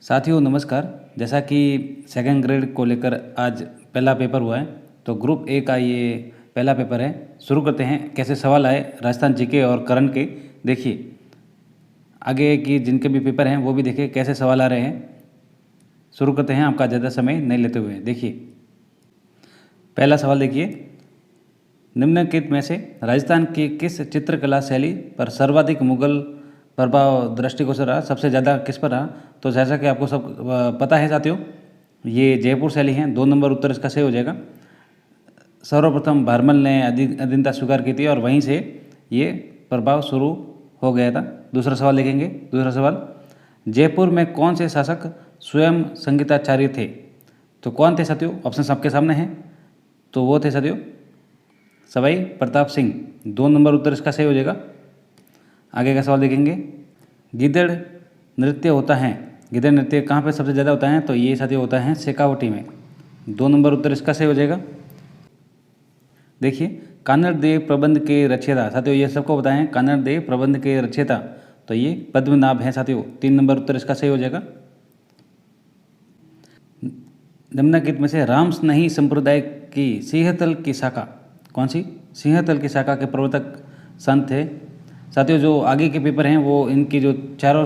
साथियों नमस्कार। जैसा कि सेकंड ग्रेड को लेकर आज पहला पेपर हुआ है, तो ग्रुप ए का ये पहला पेपर है। शुरू करते हैं। कैसे सवाल आए राजस्थान जीके और करंट के, देखिए। आगे की जिनके भी पेपर हैं वो भी देखिए कैसे सवाल आ रहे हैं। शुरू करते हैं आपका ज़्यादा समय नहीं लेते हुए। देखिए पहला सवाल देखिए, निम्नलिखित में से राजस्थान की किस चित्रकला शैली पर सर्वाधिक मुगल प्रभाव दृष्टिकोण से रहा, सबसे ज़्यादा किस पर रहा? तो जैसा कि आपको सब पता है साथियों, ये जयपुर शैली है। 2 नंबर उत्तर इसका सही हो जाएगा। सर्वप्रथम भारमल ने अधीनता स्वीकार की थी और वहीं से ये प्रभाव शुरू हो गया था। दूसरा सवाल देखेंगे। दूसरा सवाल, जयपुर में कौन से शासक स्वयं संगीताचार्य थे? तो कौन थे साथियों? ऑप्शन आपके सामने हैं। तो वो थे साथियों सवाई प्रताप सिंह। 2 नंबर उत्तर इसका सही हो जाएगा। आगे का सवाल देखेंगे। गिद्धड़ नृत्य होता है, गिद्धड़ नृत्य कहाँ पे सबसे ज़्यादा होता है? तो ये साथियों होता है शेखावटी में। 2 नंबर उत्तर इसका सही हो जाएगा। देखिए कान्नड़ देव प्रबंध के रचयिता, साथियों ये सबको बताएं, कान्नड़ देव प्रबंध के रचयिता तो ये पद्मनाभ हैं साथियों। 3 नंबर उत्तर इसका सही हो जाएगा। निम्नलिखित में से रामस्नेही संप्रदाय की सिंहतल की शाखा कौन सी? सिंहतल की शाखा के प्रवर्तक संत थे साथियों। जो आगे के पेपर हैं वो इनकी जो चारों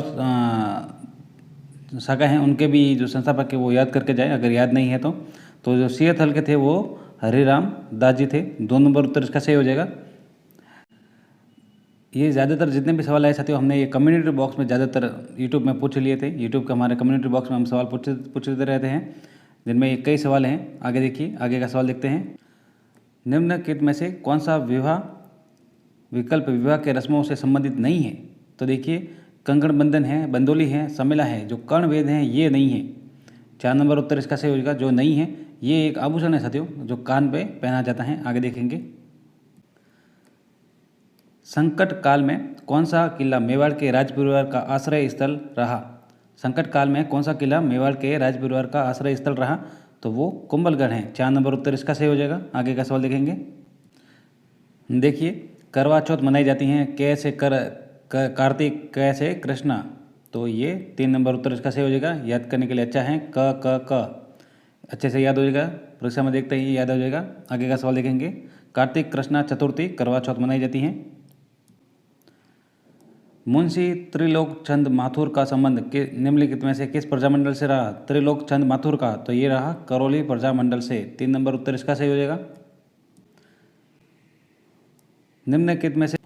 शाखा हैं उनके भी जो संस्थापक है वो याद करके जाए, अगर याद नहीं है तो जो सिंहतल के थे वो हरिराम दास जी थे। 2 नंबर उत्तर इसका सही हो जाएगा। ये ज़्यादातर जितने भी सवाल आए साथियों हमने ये कम्युनिटी बॉक्स में ज़्यादातर यूट्यूब में पूछ लिए थे। यूट्यूब के हमारे कम्युनिटी बॉक्स में हम सवाल पूछते रहते हैं, जिनमें ये कई सवाल हैं। आगे देखिए, आगे का सवाल देखते हैं। निम्नलिखित में से कौन सा विवाह विकल्प विवाह के रस्मों से संबंधित नहीं है? तो देखिए कंकण बंधन है, बंदोली है, समेला है। जो कर्ण वेद हैं ये नहीं है। 4 नंबर उत्तर इसका सही हो जाएगा। जो नहीं है ये एक आभूषण है साथियों, जो कान पे पहना जाता है। आगे देखेंगे। संकट काल में कौन सा किला मेवाड़ के राज परिवार का आश्रय स्थल रहा? संकट काल में कौन सा किला मेवाड़ के राज परिवार का आश्रय स्थल रहा? तो वो कुंभलगढ़ है। 4 नंबर उत्तर इसका सही हो जाएगा। आगे का सवाल देखेंगे। देखिए करवा चौथ मनाई जाती हैं कैसे? कार्तिक कैसे कृष्णा? तो ये 3 नंबर उत्तर इसका सही हो जाएगा। याद करने के लिए अच्छा है। क अच्छे से याद हो जाएगा, परीक्षा में देखते ही याद हो जाएगा। आगे का सवाल देखेंगे। कार्तिक कृष्णा चतुर्थी करवा चौथ मनाई जाती हैं। मुंशी त्रिलोक चंद माथुर का संबंध निम्नलिखित में से किस प्रजामंडल से रहा? त्रिलोक चंद माथुर का तो ये रहा करौली प्रजामंडल से। 3 नंबर उत्तर इसका सही हो जाएगा। निम्नलिखित में से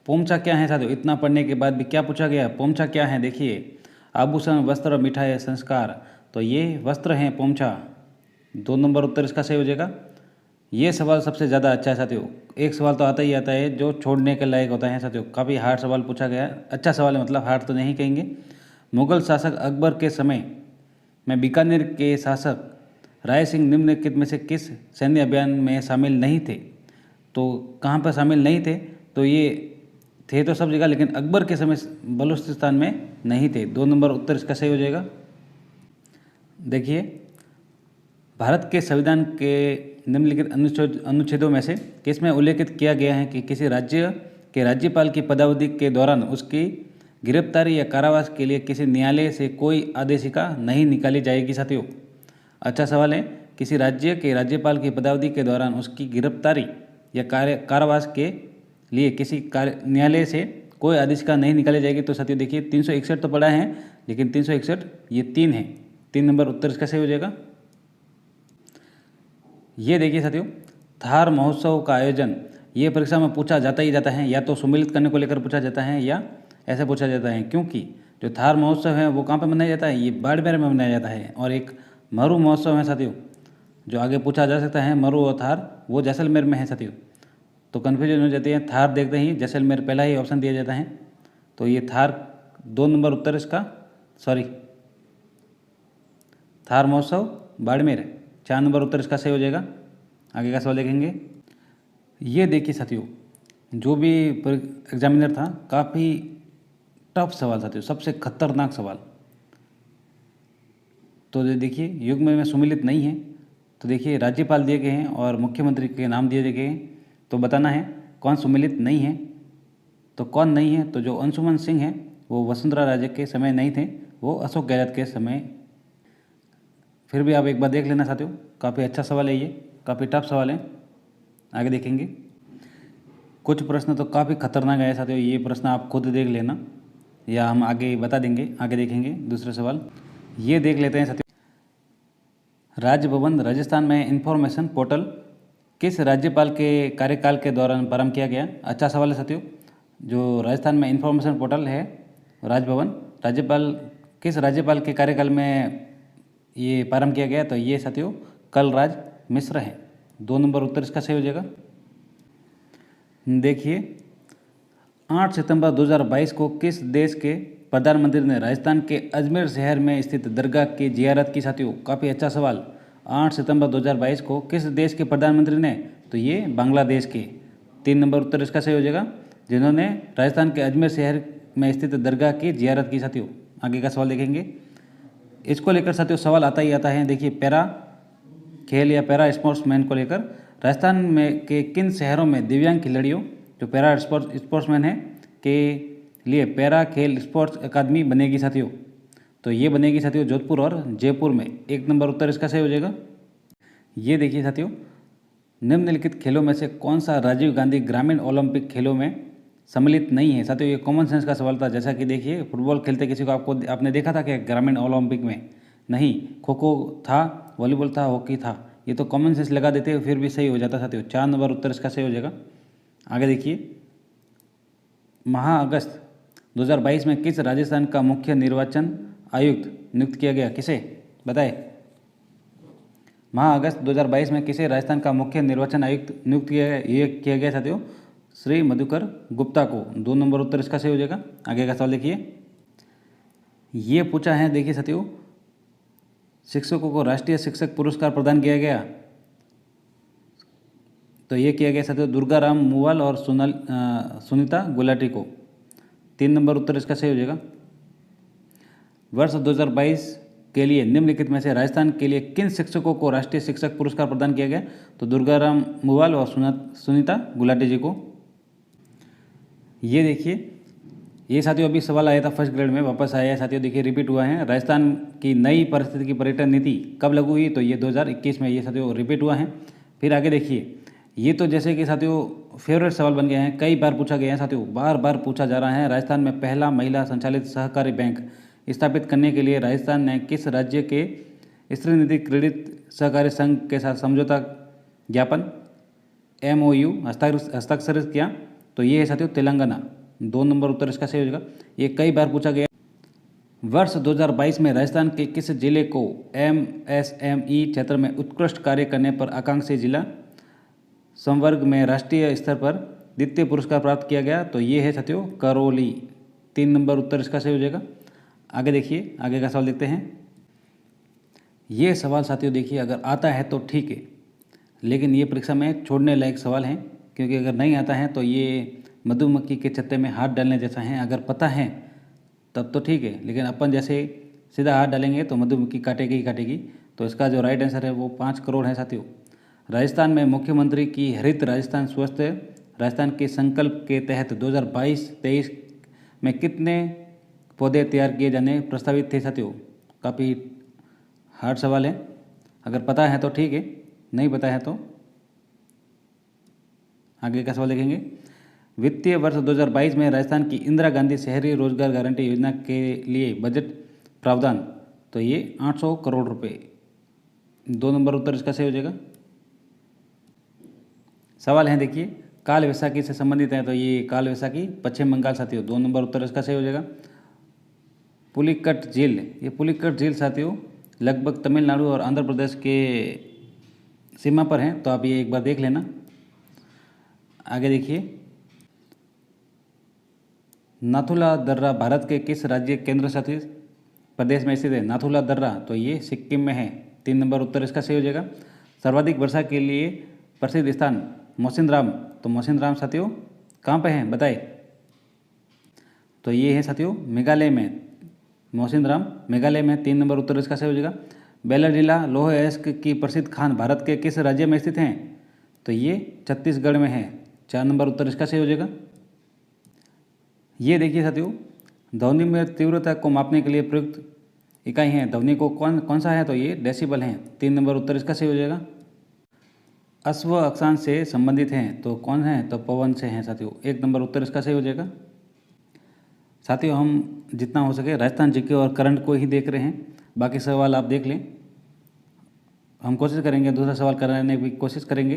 पोमचा क्या है साथियों? इतना पढ़ने के बाद भी क्या पूछा गया? पोमचा क्या है? देखिए आभूषण, वस्त्र, मिठाई, संस्कार। तो ये वस्त्र हैं पोमचा। 2 नंबर उत्तर इसका सही हो जाएगा। ये सवाल सबसे ज़्यादा अच्छा है साथियों। एक सवाल तो आता ही आता है जो छोड़ने के लायक होता है साथियों। काफ़ी हार्ड सवाल पूछा गया है। अच्छा सवाल है, मतलब हार्ड तो नहीं कहेंगे। मुगल शासक अकबर के समय में बीकानेर के शासक राय सिंह निम्नलिखित में से किस सैन्य अभियान में शामिल नहीं थे? तो कहाँ पर शामिल नहीं थे? तो ये थे तो सब जगह, लेकिन अकबर के समय बलूचिस्तान में नहीं थे। 2 नंबर उत्तर इसका सही हो जाएगा। देखिए भारत के संविधान के निम्नलिखित अनुच्छेदों में से किसमें उल्लेखित किया गया है कि किसी राज्य के राज्यपाल की पदावधि के दौरान उसकी गिरफ्तारी या कारावास के लिए किसी न्यायालय से कोई आदेशिका नहीं निकाली जाएगी साथियों? अच्छा सवाल है। किसी राज्य के राज्यपाल की पदावधि के दौरान उसकी गिरफ्तारी या कारावास के लिए किसी न्यायालय से कोई आदेशिका नहीं निकाली जाएगी। तो साथियों देखिए 361 तो पढ़ा है, लेकिन 361 ये 3 है। 3 नंबर उत्तर इसका सही हो जाएगा। ये देखिए साथियों, थार महोत्सव का आयोजन ये परीक्षा में पूछा जाता ही जाता है। या तो सुमिलित करने को लेकर पूछा जाता है या ऐसे पूछा जाता है, क्योंकि जो थार महोत्सव है वो कहाँ पे मनाया जाता है? ये बाड़मेर में मनाया जाता है। और एक मरु महोत्सव है साथियों, जो आगे पूछा जा सकता है। मरु और थार वो जैसलमेर में है साथियों। तो कन्फ्यूजन हो जाती है। थार देखते ही जैसलमेर पहला ही ऑप्शन दिया जाता है। तो ये थार 2 नंबर उत्तर इसका, सॉरी, थार महोत्सव बाड़मेर। 4 नंबर उत्तर इसका सही हो जाएगा। आगे का सवाल देखेंगे। ये देखिए साथियों, जो भी एग्जामिनर था काफ़ी टफ सवाल साथियों, सबसे खतरनाक सवाल। तो देखिए युग्म में सुमिलित नहीं है। तो देखिए राज्यपाल दिए गए हैं और मुख्यमंत्री के नाम दिए गए हैं। तो बताना है कौन सुमिलित नहीं है। तो कौन नहीं है? तो जो अंशुमन सिंह हैं वो वसुंधरा राजे के समय नहीं थे। वो अशोक गहलोत के समय। फिर भी आप एक बार देख लेना साथियों, काफ़ी अच्छा सवाल है ये, काफ़ी टफ सवाल है। आगे देखेंगे। कुछ प्रश्न तो काफ़ी खतरनाक है साथियों, ये प्रश्न आप खुद देख लेना या हम आगे बता देंगे। आगे देखेंगे दूसरे सवाल, ये देख लेते हैं साथियों। राज्य भवन राजस्थान में इंफॉर्मेशन पोर्टल किस राज्यपाल के कार्यकाल के दौरान प्रारंभ किया गया? अच्छा सवाल है साथियों। जो राजस्थान में इंफॉर्मेशन पोर्टल है राजभवन, राज्यपाल किस राज्यपाल के कार्यकाल में ये प्रारंभ किया गया? तो ये साथियों कलराज मिश्र हैं। 2 नंबर उत्तर इसका सही हो जाएगा। देखिए 8 सितंबर 2022 को किस देश के प्रधानमंत्री ने राजस्थान के अजमेर शहर में स्थित दरगाह की जियारत की? साथियों काफ़ी अच्छा सवाल। 8 सितंबर 2022 को किस देश के प्रधानमंत्री ने? तो ये बांग्लादेश के। 3 नंबर उत्तर इसका सही हो जाएगा, जिन्होंने राजस्थान के अजमेर शहर में स्थित दरगाह की जियारत की। साथियों आगे का सवाल देखेंगे। इसको लेकर साथियों सवाल आता ही आता है। देखिए पैरा खेल या पैरा स्पोर्ट्समैन को लेकर राजस्थान में के किन शहरों में दिव्यांग खिलाड़ियों जो पैरा स्पोर्ट्समैन हैं के लिए पैरा खेल स्पोर्ट्स अकादमी बनेगी? साथियों तो ये बनेगी साथियों जोधपुर और जयपुर में। 1 नंबर उत्तर इसका सही हो जाएगा। ये देखिए साथियों, निम्नलिखित खेलों में से कौन सा राजीव गांधी ग्रामीण ओलंपिक खेलों में सम्मिलित नहीं है? साथियों ये कॉमन सेंस का सवाल था। जैसा कि देखिए फुटबॉल खेलते किसी को आपने देखा था कि ग्रामीण ओलंपिक में? नहीं। खो खो था, वॉलीबॉल था, हॉकी था। ये तो कॉमन सेंस लगा देते फिर भी सही हो जाता साथियों। 4 नंबर उत्तर इसका सही हो जाएगा। आगे देखिए, माह अगस्त 2022 में किस राजस्थान का मुख्य निर्वाचन आयुक्त नियुक्त किया गया? किसे बताए? माह अगस्त 2022 में किसे राजस्थान का मुख्य निर्वाचन आयुक्त नियुक्त किया गया साथियों? श्री मधुकर गुप्ता को। 2 नंबर उत्तर इसका सही हो जाएगा। आगे का सवाल देखिए, ये पूछा है देखिए साथियों, शिक्षकों को राष्ट्रीय शिक्षक पुरस्कार प्रदान किया गया। तो ये किया गया साथियों दुर्गाराम मुवाल और सुनीता गुलाटी को। 3 नंबर उत्तर इसका सही हो जाएगा। वर्ष 2022 के लिए निम्नलिखित में से राजस्थान के लिए किन शिक्षकों को राष्ट्रीय शिक्षक पुरस्कार प्रदान किया गया? तो दुर्गाराम मुवाल और सुनीता गुलाटी जी को। ये देखिए, ये साथियों अभी सवाल आया था फर्स्ट ग्रेड में, वापस आया है साथियों। देखिए रिपीट हुआ है। राजस्थान की नई परिस्थिति की पर्यटन नीति कब लागू हुई? तो ये 2021 में। ये साथियों रिपीट हुआ है। फिर आगे देखिए, ये तो जैसे कि साथियों फेवरेट सवाल बन गए हैं, कई बार पूछा गया है साथियों, बार बार पूछा जा रहा है। राजस्थान में पहला महिला संचालित सहकारी बैंक स्थापित करने के लिए राजस्थान ने किस राज्य के स्त्रीनिधि क्रेडिट सहकारी संघ के साथ समझौता ज्ञापन MOU हस्ताक्षरित किया? तो ये है साथियों तेलंगाना। 2 नंबर उत्तर इसका सही हो जाएगा। ये कई बार पूछा गया। वर्ष 2022 में राजस्थान के किस जिले को MSME क्षेत्र में उत्कृष्ट कार्य करने पर आकांक्षी जिला संवर्ग में राष्ट्रीय स्तर पर द्वितीय पुरस्कार प्राप्त किया गया? तो ये है साथियों करौली। 3 नंबर उत्तर इसका सही हो जाएगा। आगे देखिए, आगे का सवाल देखते हैं। ये सवाल साथियों देखिए अगर आता है तो ठीक है, लेकिन ये परीक्षा में छोड़ने लायक सवाल हैं, क्योंकि अगर नहीं आता है तो ये मधुमक्खी के छत्ते में हाथ डालने जैसा है। अगर पता है तब तो ठीक है, लेकिन अपन जैसे सीधा हाथ डालेंगे तो मधुमक्खी काटेगी ही काटेगी। तो इसका जो राइट आंसर है वो 5 करोड़ है साथियों। राजस्थान में मुख्यमंत्री की हरित राजस्थान स्वस्थ राजस्थान के संकल्प के तहत 2022-23 में कितने पौधे तैयार किए जाने प्रस्तावित थे साथियों? काफ़ी हार्ड सवाल है। अगर पता है तो ठीक है, नहीं पता है तो आगे का सवाल देखेंगे। वित्तीय वर्ष 2022 में राजस्थान की इंदिरा गांधी शहरी रोजगार गारंटी योजना के लिए बजट प्रावधान? तो ये 800 करोड़ रुपए। 2 नंबर उत्तर इसका सही हो जाएगा। सवाल है देखिए, काल वैसाखी से संबंधित है। तो ये काल वैसाखी पश्चिम बंगाल साथियों। 2 नंबर उत्तर इसका सही हो जाएगा। पुलिकट झील, ये पुलिकट झील साथियों लगभग तमिलनाडु और आंध्र प्रदेश के सीमा पर हैं। तो आप ये एक बार देख लेना। आगे देखिए, नाथुला दर्रा भारत के किस राज्य केंद्र शासित प्रदेश में स्थित है? नाथुला दर्रा तो ये सिक्किम में है। 3 नंबर उत्तर इसका सही हो जाएगा। सर्वाधिक वर्षा के लिए प्रसिद्ध स्थान मौसिनराम। तो मौसिनराम साथियों कहाँ पे हैं बताए? तो ये है साथियों मेघालय में। मौसिनराम मेघालय में। 3 नंबर उत्तर इसका सही हो जाएगा। बेलाडीला लोह अयस्क की प्रसिद्ध खान भारत के किस राज्य में स्थित हैं? तो ये छत्तीसगढ़ में है। 4 नंबर उत्तर इसका सही हो जाएगा। ये देखिए साथियों, ध्वनि में तीव्रता को मापने के लिए प्रयुक्त इकाई है ध्वनि को कौन कौन सा है, तो ये डेसिबल है। 3 नंबर उत्तर इसका सही हो जाएगा। अश्व अक्षांश से संबंधित हैं तो कौन है, तो पवन से हैं साथियों। 1 नंबर उत्तर इसका सही हो जाएगा। साथियों हम जितना हो सके राजस्थान जीके और करंट को ही देख रहे हैं, बाकी सवाल आप देख लें। हम कोशिश करेंगे दूसरा सवाल कराने की कोशिश करेंगे।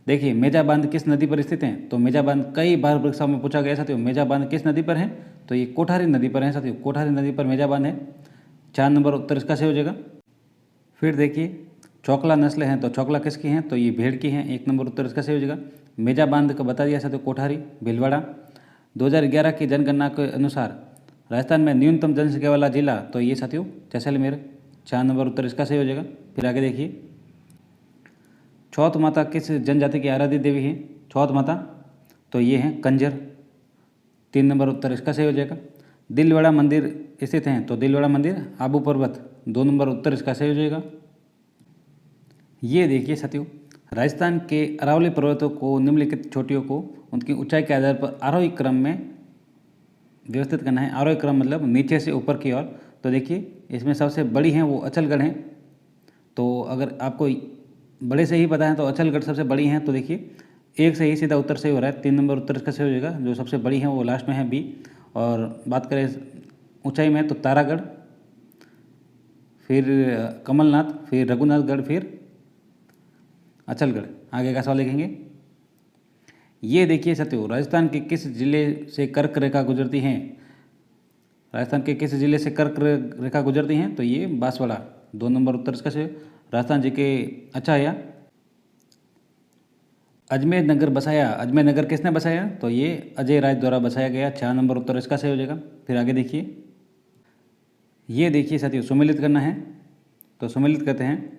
देखिए मेजा बांध किस नदी पर स्थित है, तो मेजा बांध कई बार परीक्षा में पूछा गया साथियों। मेजा बांध किस नदी पर है, तो ये कोठारी नदी पर है साथियों। कोठारी नदी पर मेजा बांध है। 4 नंबर उत्तर इसका सही हो जाएगा। फिर देखिए चौकला नस्ल हैं तो चौकला किसकी हैं, तो ये भेड़ की हैं। 1 नंबर उत्तर इसका सही हो जाएगा। मेजा बांध का बता दिया साथियों, कोठारी भीलवाड़ा। 2011 की जनगणना के अनुसार राजस्थान में न्यूनतम जनसंख्या वाला जिला, तो ये साथियों जैसलमेर। 4 नंबर उत्तर इसका सही हो जाएगा। फिर आगे देखिए चौथ माता किस जनजाति की आराध्य देवी है, चौथ माता, तो ये हैं कंजर। 3 नंबर उत्तर इसका सही हो जाएगा। दिलवाड़ा मंदिर स्थित हैं तो दिलवाड़ा मंदिर आबू पर्वत। 2 नंबर उत्तर इसका सही हो जाएगा। ये देखिए साथियों राजस्थान के अरावली पर्वतों को निम्नलिखित चोटियों को उनकी ऊंचाई के आधार पर आरोही क्रम में व्यवस्थित करना है। आरोही क्रम मतलब नीचे से ऊपर की ओर। तो देखिए इसमें सबसे बड़ी हैं वो अचलगढ़ हैं। तो अगर आपको बड़े से ही पता है तो अचलगढ़ सबसे बड़ी हैं। तो देखिए एक से ही सीधा उत्तर सही हो रहा है। 3 नंबर उत्तर इसका सही हो जाएगा। जो सबसे बड़ी हैं वो लास्ट में है बी। और बात करें ऊंचाई में तो तारागढ़, फिर कमलनाथ, फिर रघुनाथगढ़, फिर अचलगढ़। आगे का सवाल देखेंगे। ये देखिए साथियों राजस्थान के किस जिले से कर्क रेखा गुजरती हैं, राजस्थान के किस जिले से कर्क रेखा गुजरती हैं, तो ये बांसवाड़ा। 2 नंबर उत्तर इसका सही। राजस्थान जी के अच्छा है। अजमेर नगर बसाया, अजमेर नगर किसने बसाया, तो ये अजय राय द्वारा बसाया गया। 4 नंबर उत्तर इसका सही हो जाएगा। फिर आगे देखिए ये देखिए साथियों सुमेलित करना है तो सुमेलित करते हैं।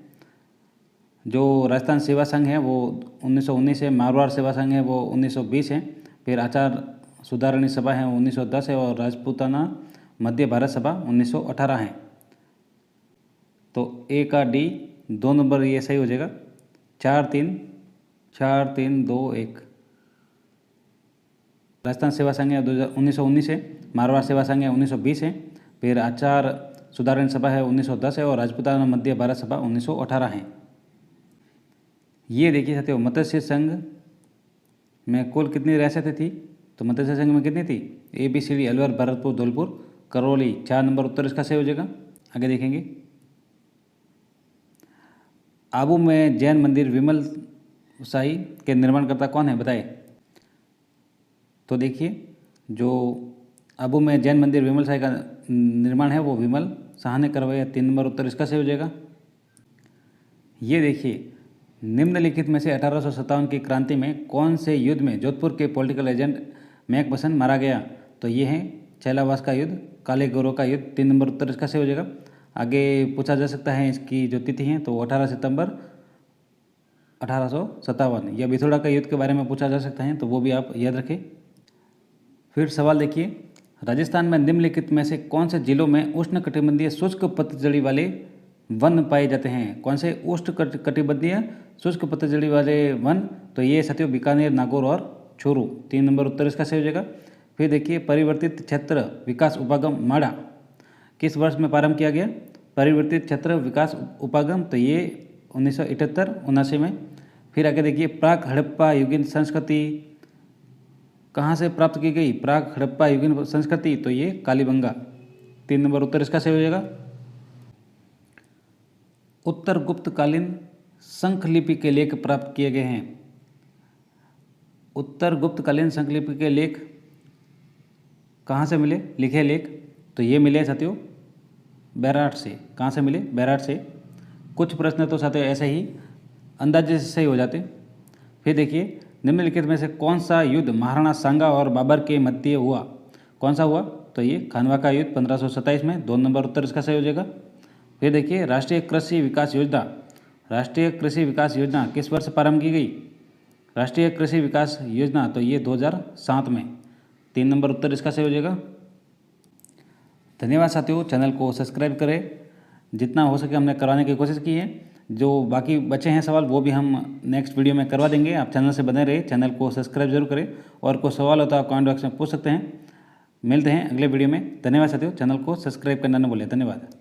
जो राजस्थान सेवा संघ है वो 1919 है, मारवाड़ सेवा संघ है वो 1920 है, फिर आचार सुधारणी सभा है 1910 है, और राजपूताना मध्य भारत सभा 1918 है। तो ए का डी 2 नंबर ये सही हो जाएगा। 4-3-4-3-2-1। राजस्थान सेवा संघ है 1919 है, मारवाड़ सेवा संघ है 1920 है, फिर आचार सुधारण सभा है 1910 है, और राजपूताना मध्य भारत सभा 1918 है। ये देखिए साथियों मत्स्य संघ में कुल कितनी रियासतें थी, तो मत्स्य संघ में कितनी थी, ABCD अलवर, भरतपुर, धौलपुर, करौली। 4 नंबर उत्तर इसका सही हो जाएगा। आगे देखेंगे आबू में जैन मंदिर विमल शाही के निर्माणकर्ता कौन है, बताए। तो देखिए जो आबू में जैन मंदिर विमल शाही का निर्माण है वो विमल शाह ने करवाया। 3 नंबर उत्तर इसका सही हो जाएगा। ये देखिए निम्नलिखित में से 1857 की क्रांति में कौन से युद्ध में जोधपुर के पॉलिटिकल एजेंट मैकबसन मारा गया, तो ये है चैलावास का युद्ध, काले गोरों का युद्ध। 3 नंबर उत्तर इसका सही हो जाएगा। आगे पूछा जा सकता है इसकी जो तिथि है तो 18 सितंबर 1857, या बिथोड़ा का युद्ध के बारे में पूछा जा सकता है तो वो भी आप याद रखें। फिर सवाल देखिए राजस्थान में निम्नलिखित में से कौन से जिलों में उष्णकटिबंधीय शुष्क पतझड़ी वाले वन पाए जाते हैं। कौन से उष्णकटिबंधीय शुष्क पतझड़ी वाले वन, तो ये साथियों बीकानेर, नागौर और चूरू। 3 नंबर उत्तर इसका सही हो जाएगा। फिर देखिए परिवर्तित क्षेत्र विकास उपागम माड़ा किस वर्ष में प्रारंभ किया गया, परिवर्तित क्षेत्र विकास उपागम, तो ये 1978-79 में। फिर आगे देखिए प्राक हड़प्पा युगीन संस्कृति कहाँ से प्राप्त की गई, प्राक हड़प्पा युगीन संस्कृति, तो ये कालीबंगा। 3 नंबर उत्तर इसका सही हो जाएगा। उत्तर गुप्तकालीन शंखलिपि के लेख प्राप्त किए गए हैं। उत्तर गुप्तकालीन शंखलिपि के लेख कहाँ से मिले, लिखे लेख, तो ये मिले साथियों बैराट से। कहाँ से मिले, बैराट से। कुछ प्रश्न तो साथियों ऐसे ही अंदाजे से सही हो जाते। फिर देखिए निम्नलिखित में से कौन सा युद्ध महाराणा सांगा और बाबर के मध्य हुआ, कौन सा हुआ, तो ये खानवा का युद्ध 1527 में। 2 नंबर उत्तर इसका सही हो जाएगा। फिर देखिए राष्ट्रीय कृषि विकास योजना, राष्ट्रीय कृषि विकास योजना किस वर्ष प्रारंभ की गई, राष्ट्रीय कृषि विकास योजना, तो ये 2007 में। 3 नंबर उत्तर इसका सही हो जाएगा। धन्यवाद साथियों, चैनल को सब्सक्राइब करें। जितना हो सके हमने करवाने की कोशिश की है। जो बाकी बचे हैं सवाल वो भी हम नेक्स्ट वीडियो में करवा देंगे। आप चैनल से बने रहे, चैनल को सब्सक्राइब जरूर करें, और कोई सवाल होता है आप कमेंट बॉक्स में पूछ सकते हैं। मिलते हैं अगले वीडियो में। धन्यवाद साथियों, चैनल को सब्सक्राइब करना न भूलें। धन्यवाद।